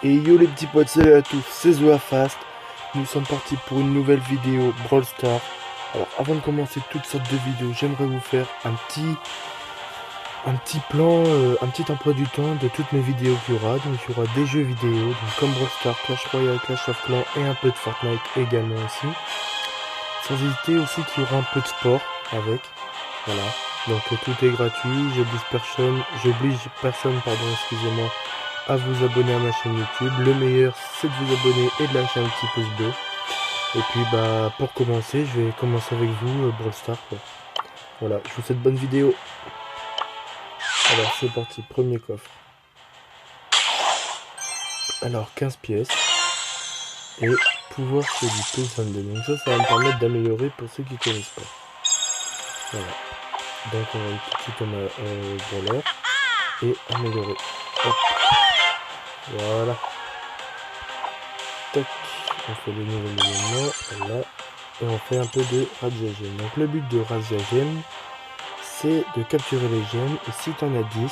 Et yo les petits potes, salut à tous, c'est ZoaFast. Nous sommes partis pour une nouvelle vidéo Brawl Stars. Alors avant de commencer toutes sortes de vidéos, j'aimerais vous faire un petit plan, un petit emploi du temps de toutes mes vidéos qu'il y aura. Donc il y aura des jeux vidéo, donc comme Brawl Stars, Clash Royale, Clash of Clans et un peu de Fortnite également aussi. Sans hésiter aussi qu'il y aura un peu de sport avec. Voilà. Donc tout est gratuit, j'oblige personne, pardon, excusez-moi, à vous abonner à ma chaîne YouTube. Le meilleur, c'est de vous abonner et de lâcher un petit pouce bleu. Et puis bah pour commencer, je vais commencer avec vous, Brawl Stars quoi. Voilà, je vous souhaite bonne vidéo. Alors c'est parti, premier coffre. Alors 15 pièces. Et pouvoir celui plus 22. Donc ça va me permettre d'améliorer pour ceux qui connaissent pas. Voilà. Donc on va une petite comme brawler. Et améliorer. Hop. Voilà. Tac. On fait le nouvel élément. Voilà. Et on fait un peu de razzia gemme. Donc le but de razzia gemme, c'est de capturer les gemmes. Et si tu en as 10,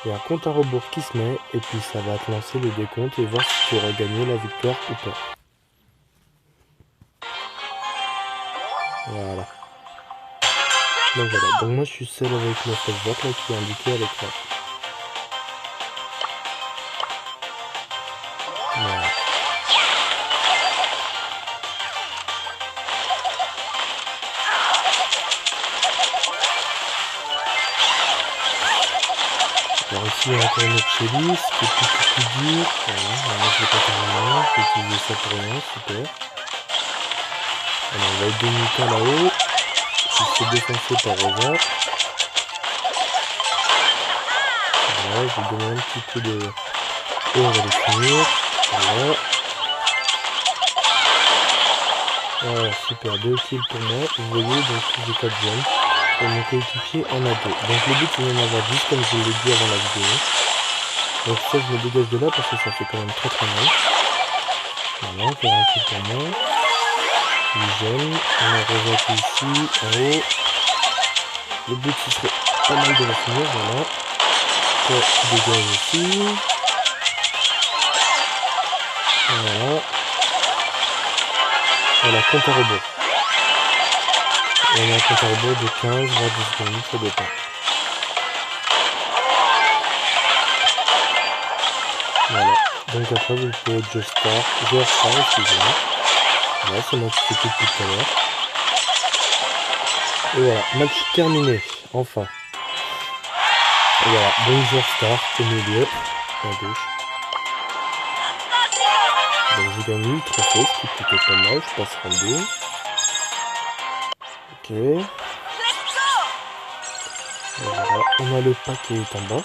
il y a un compte à rebours qui se met. Et puis ça va te lancer le décompte et voir si tu auras gagné la victoire ou pas. Voilà. Donc voilà. Donc moi je suis seul avec ma flèche verte là qui est indiquée à l'écran. Voilà. Alors ici il y a encore une autre chérie, qui est plus dur. Voilà, moi je vais pas terminer, je vais utiliser ça pour rien, super. Alors on va être demi-temps là-haut. Il se fait défoncer par Rosa. Voilà, je vais donner un petit coup de... Et on va les finir. Voilà. Voilà, super, 2 kills pour moi. Vous voyez, donc j'ai 4 gemmes. Et mon coéquipier en a 2. Donc le but c'est d'en avoir 10 comme je l'ai dit avant la vidéo. Donc ça je me dégage de là parce que ça fait quand même très mal. Voilà, encore un kill pour moi. Une gemme. On a Rosa qui est ici, en haut. Le but ce serait pas mal de la finir, voilà. Toi tu dégages aussi. Voilà. Voilà, compte à rebours. On a un compte à rebours de 15, voire 10 secondes, ça dépend. Voilà. Donc après vous pouvez être joueur star, excusez-moi. Voilà, c'est moi qui fais tout depuis tout à l'heure. Et voilà, match terminé, enfin. Et voilà, donc joueur star au milieu, à gauche. Donc j'ai gagné le trophée, ce qui est plutôt pas mal, je passe en 2. Ok. Voilà, on a le pack qui est en bas.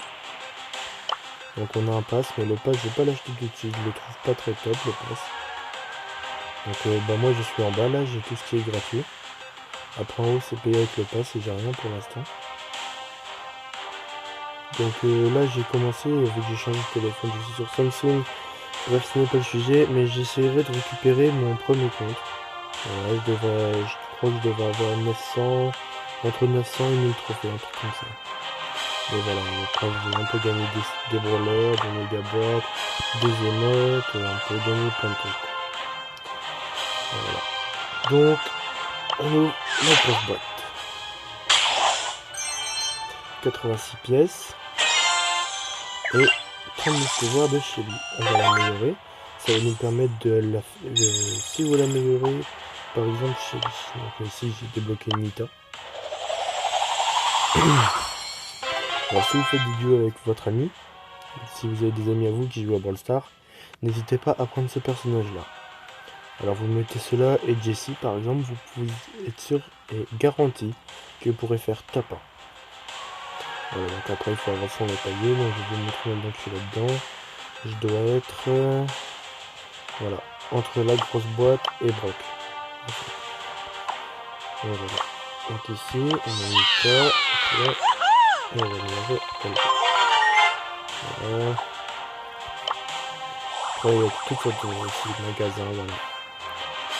Donc on a un pass, mais le pass je vais pas l'acheter tout de suite, je le trouve pas très top le pass. Donc bah moi je suis en bas là, j'ai tout ce qui est gratuit. Après en haut c'est payé avec le pass et j'ai rien pour l'instant. Donc là j'ai commencé, vu que j'ai changé de téléphone, je suis sur Samsung. Bref ce n'est pas le sujet, mais j'essaierai de récupérer mon premier compte. Voilà, je crois que je devais avoir 900, entre 900 et 1000 trophées, un truc comme ça. Et voilà, après j'ai un peu gagné des brawlers, des mégabots, des émotes, on peut gagner plein de trucs. Voilà. Donc, on ouvre la grosse boîte. 86 pièces. Et 39 pouvoirs de Shelly. On va l'améliorer. Ça va nous permettre de si vous l'améliorez, par exemple Shelly. Donc ici j'ai débloqué Nita. Alors si vous faites des duos avec votre ami, si vous avez des amis à vous qui jouent à Brawl Stars, n'hésitez pas à prendre ce personnage là. Alors vous mettez cela et Jessie par exemple, vous pouvez être sûr et garanti que vous pourrez faire top 1. Voilà, donc après il faut avancer en palier, donc je vais vous montrer maintenant que je suis là-dedans. Je dois être voilà, entre la grosse boîte et Brock. Et voilà. Donc ici, on a mis ça, là, et on va mélanger comme ça. Voilà. Après il y a toutes sortes de magasins, voilà.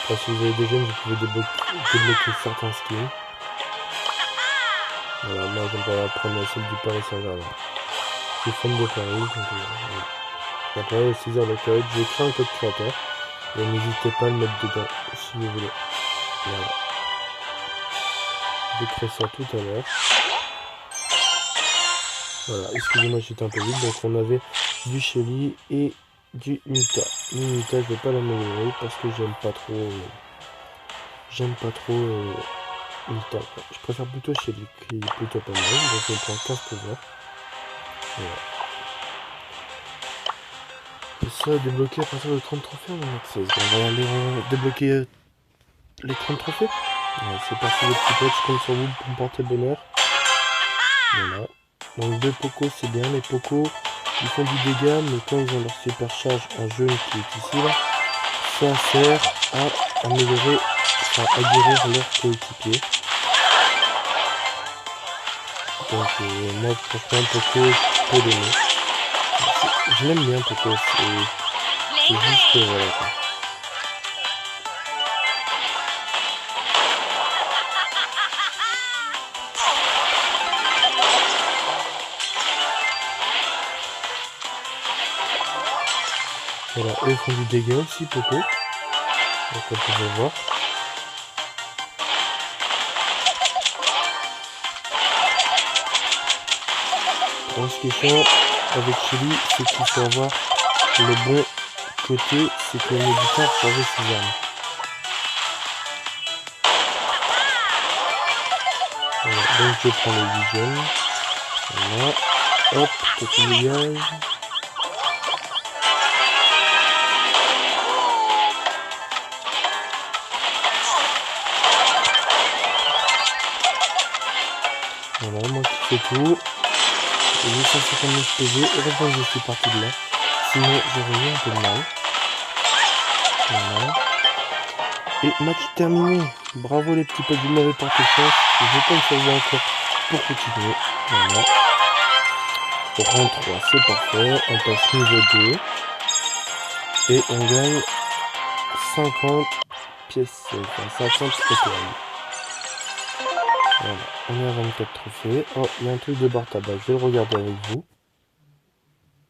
Après si vous avez des gemmes, vous pouvez débloquer certains skins. Voilà, moi j'aimerais prendre celle du Paris Saint-Germain. Je suis fan de Paris, donc voilà. Après, 6 heures de code, j'ai créé un code créateur. Et n'hésitez pas à le mettre dedans si vous voulez. Voilà. Je vais créer ça tout à l'heure. Voilà, excusez-moi, j'étais un peu vite. Donc on avait du Shelly et du Nita. Nita, je vais pas l'améliorer parce que j'aime pas trop. Nita. Je préfère plutôt Shelly, qui est plutôt pas mal. Donc je prends 15 pouvoirs. Voilà. Et ça, débloquer à partir de 30 trophées, on en a 16. On va aller débloquer les 30 trophées. Ouais, c'est parti les petits potes, je compte sur vous pour me porter bonheur. Voilà. Donc 2 Poco, c'est bien. Les Poco, ils font du dégât, mais quand ils ont leur super charge en jaune qui est ici, là, ça sert à améliorer, enfin à guérir leur coéquipier. Donc moi, franchement, Poco, je peux l'aimer. Je l'aime bien, Poco, c'est juste que voilà quoi. Voilà, eux font du dégât aussi, Poco. Donc on peut voir. Alors, ce qui est chiant avec Shelly, c'est qu'il faut avoir le bon côté, c'est qu'on met du temps à changer ses armes. Voilà, donc je prends le vision. Voilà. Hop, petit dégage. Voilà, moi qui fais tout. J'ai 859 PV, heureusement que je suis parti de là. Sinon j'aurais eu un peu de mal. Voilà. Et match terminé. Bravo les petits potes, vous m'avez porté chance. Je compte sur vous encore pour continuer. Voilà. Rang 3, c'est parfait. On passe niveau 2. Et on gagne 50 pièces. Enfin 50 étoiles. Voilà. On est à 24 trophées. Oh, il y a un truc de bar tabac. Je vais le regarder avec vous.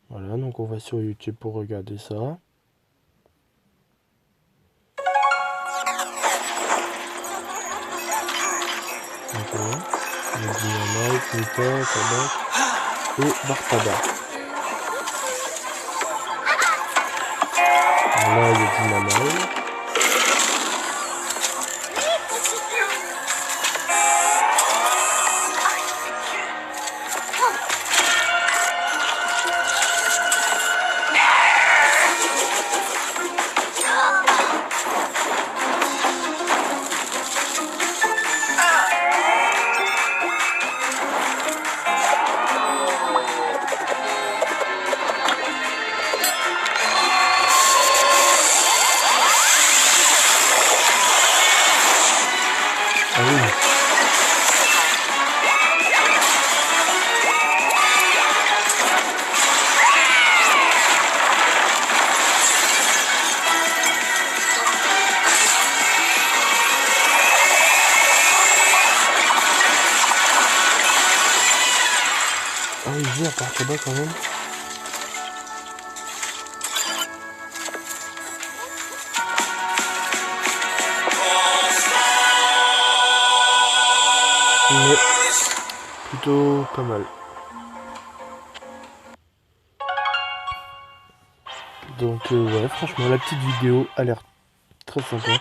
Voilà, donc on va sur YouTube pour regarder ça. D'accord. Il y a Dynamite, Nita, Tabac et bar tabac. Là, il y a Dynamite. Ah oui. Ah oui, j'ai à part tabac quand même. Mais plutôt pas mal. Donc ouais, franchement la petite vidéo a l'air très sympa.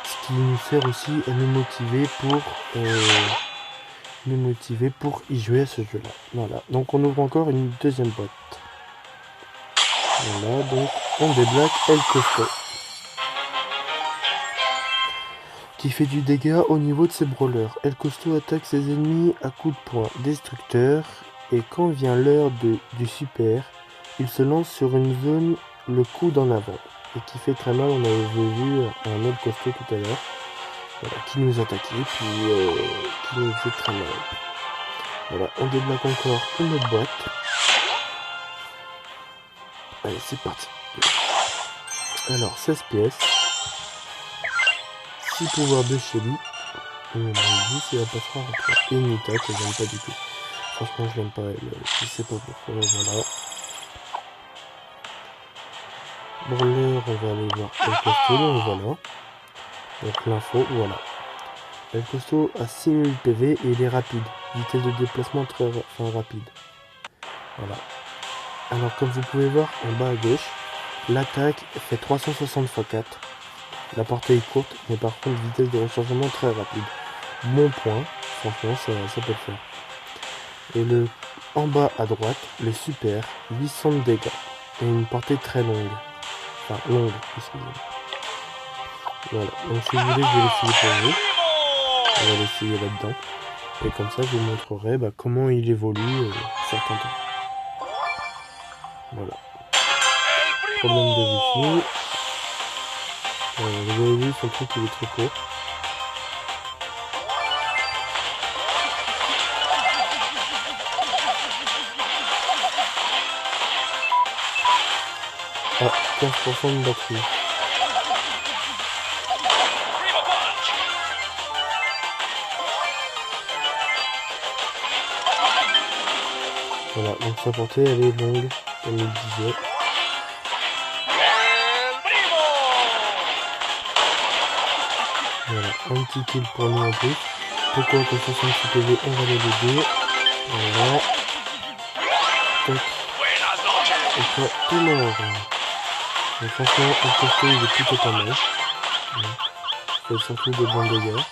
Ce qui nous sert aussi à nous motiver pour y jouer à ce jeu là. Voilà, donc on ouvre encore une deuxième boîte. Voilà, donc on débloque El Costo, qui fait du dégât au niveau de ses brawlers. El Costo attaque ses ennemis à coups de poing destructeurs, et quand vient l'heure du super, il se lance sur une zone le coude en avant, et qui fait très mal. On avait vu un El Costo tout à l'heure, voilà, qui nous attaquait, puis qui nous fait très mal. Voilà, on débloque encore une autre boîte. Allez, c'est parti. Alors, 16 pièces. 6 pouvoirs de Shelly. Et on a dit si elle passera après. Et Nita que j'aime pas du tout. Franchement, je l'aime pas elle. Je sais pas pourquoi. Voilà. Brawler, on va aller voir El Costo, donc voilà. Donc l'info, voilà. El Costo a 6000 PV et il est rapide. Vitesse de déplacement très rapide. Voilà. Alors comme vous pouvez voir en bas à gauche, l'attaque fait 360 x 4. La portée est courte, mais par contre vitesse de rechargement très rapide. Bon point, franchement ça peut le faire. Et le en bas à droite, le super, 800 de dégâts. Et une portée très longue. Enfin longue, excusez-moi. Voilà, donc si vous voulez, je vais l'essayer pour vous. On va l'essayer là-dedans. Et comme ça, je vous montrerai comment il évolue certains temps. Voilà. Problème de wifi. Vous avez vu, son truc il est très court. Ah, 15% de batterie. Voilà, donc sa portée elle est longue, comme il disait. Voilà, un petit kill pour nous en plus. Pourquoi que 66 PV, on va l'aider. Voilà. Donc, et toi, tout le monde. Donc franchement, le costaud il est plutôt pas mal. Il fait surtout des bons dégâts.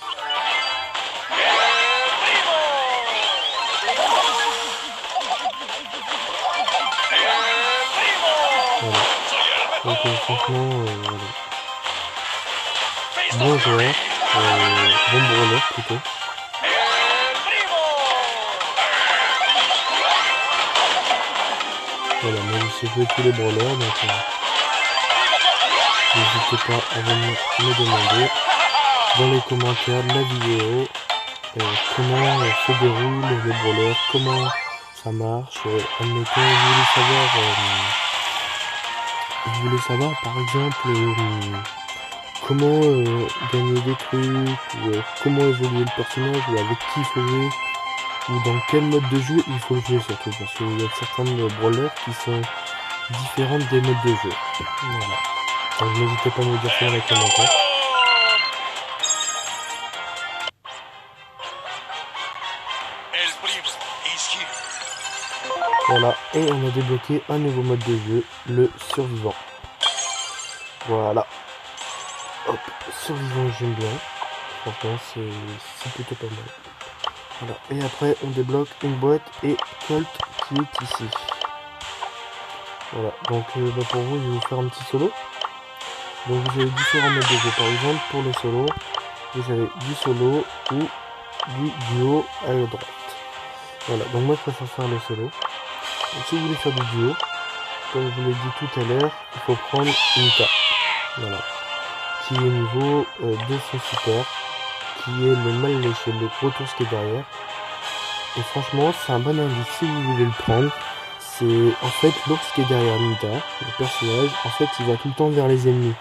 Voilà. Donc franchement, voilà. Bon joueur, bon brawler plutôt. Voilà, moi je sais jouer tous les brawlers, donc n'hésitez pas à venir me demander dans les commentaires de la vidéo comment se déroule les brawlers, comment ça marche. Admettons, vous voulez savoir par exemple comment gagner des trucs, ou comment évoluer le personnage, ou avec qui il faut jouer, ou dans quel mode de jeu il faut jouer surtout, parce qu'il y a certains brawlers qui sont différentes des modes de jeu. Voilà. Donc n'hésitez pas à me dire ça dans les commentaires. Voilà, et on a débloqué un nouveau mode de jeu, le survivant. Voilà. Hop, survivant j'aime bien. Franchement c'est plutôt pas mal. Voilà. Et après on débloque une boîte et Colt qui est ici. Voilà, donc pour vous je vais vous faire un petit solo. Donc vous avez différents modes de jeu. Par exemple pour le solo, vous avez du solo ou du duo à la droite. Voilà, donc moi je préfère faire le solo. Donc, si vous voulez faire du duo, comme je vous l'ai dit tout à l'heure, il faut prendre Nita. Voilà. Qui est niveau 200 super, qui est le mal léché, le gros tour qui est derrière. Et franchement, c'est un bon indice si vous voulez le prendre. C'est en fait l'ours qui est derrière Nita, le personnage, en fait il va tout le temps vers les ennemis.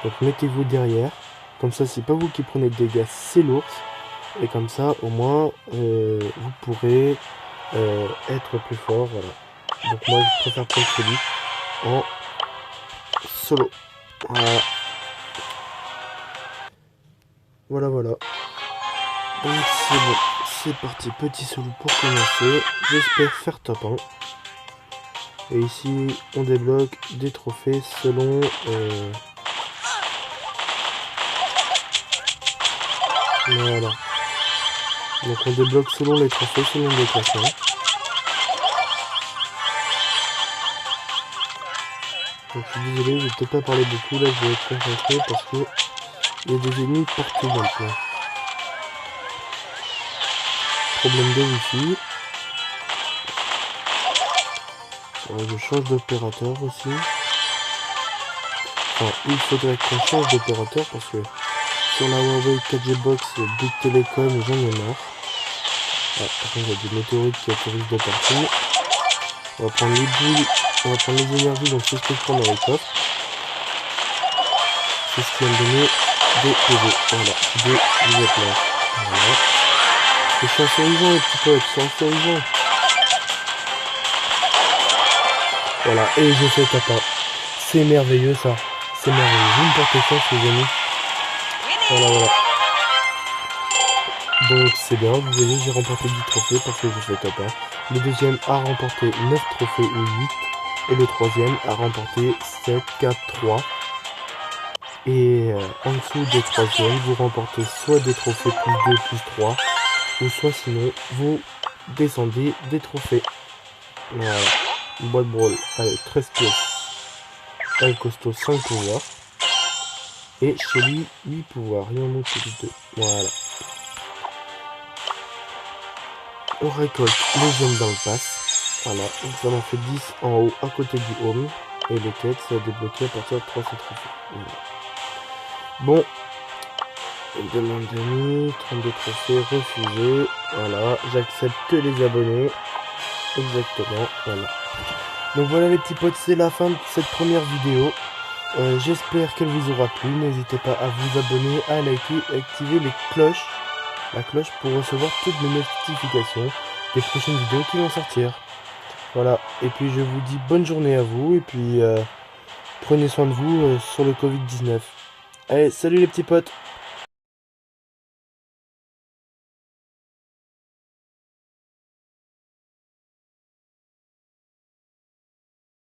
Donc mettez-vous derrière, comme ça c'est pas vous qui prenez de dégâts, c'est l'ours. Et comme ça au moins vous pourrez être plus fort. Voilà. Donc moi je préfère prendre celui en solo. Voilà. Voilà. Donc c'est bon. C'est parti, petit solo pour commencer. J'espère faire top 1. Et ici on débloque des trophées selon voilà. Donc on débloque selon les trophées, selon les classements. Donc je suis désolé, je vais peut-être pas parler beaucoup, là je vais être concentré parce que il y a des ennemis partout maintenant. Problème de wifi. Je change d'opérateur aussi. Enfin, il faudrait qu'on change d'opérateur parce que sur la Huawei 4G Box Bouygues Télécom, j'en ai marre. Ah, par contre, il y a des météorites qui atterrissent de partout. On va prendre les boules, on va prendre les énergies, donc c'est ce que je prends dans les coffres. C'est ce qui va me donner des PV. Voilà, des là. Voilà. Et je suis en survivant les petits potes, je suis en survivant. Voilà, et j'ai fait top 1. c'est merveilleux ça. C'est merveilleux. Vous me portez chance les amis. Voilà. Donc c'est bien, vous voyez, j'ai remporté 10 trophées parce que j'ai fait top 1. Le deuxième a remporté 9 trophées ou 8. Et le troisième a remporté 7, 4, 3. Et en dessous des troisièmes, vous remportez soit des trophées plus 2, plus 3. Ou soit sinon, vous descendez des trophées. Voilà. Boîte brawl. Allez, 13 pièces. Un costaud, 5 pouvoirs. Et chez lui, 8 pouvoirs. Il y en a plus 2. Voilà. On récolte les gemmes dans le pass. Voilà. Donc ça en fait 10 en haut à côté du home. Et les quêtes, ça a débloqué à partir de 300 trophées. Voilà. Bon. Demande d'amis, 32 trophées, refusé. Voilà. J'accepte que les abonnés. Exactement. Voilà. Donc voilà les petits potes, c'est la fin de cette première vidéo. J'espère qu'elle vous aura plu. N'hésitez pas à vous abonner, à liker, à activer la cloche pour recevoir toutes mes notifications des prochaines vidéos qui vont sortir. Voilà, et puis je vous dis bonne journée à vous, et puis prenez soin de vous sur le Covid-19. Allez, salut les petits potes!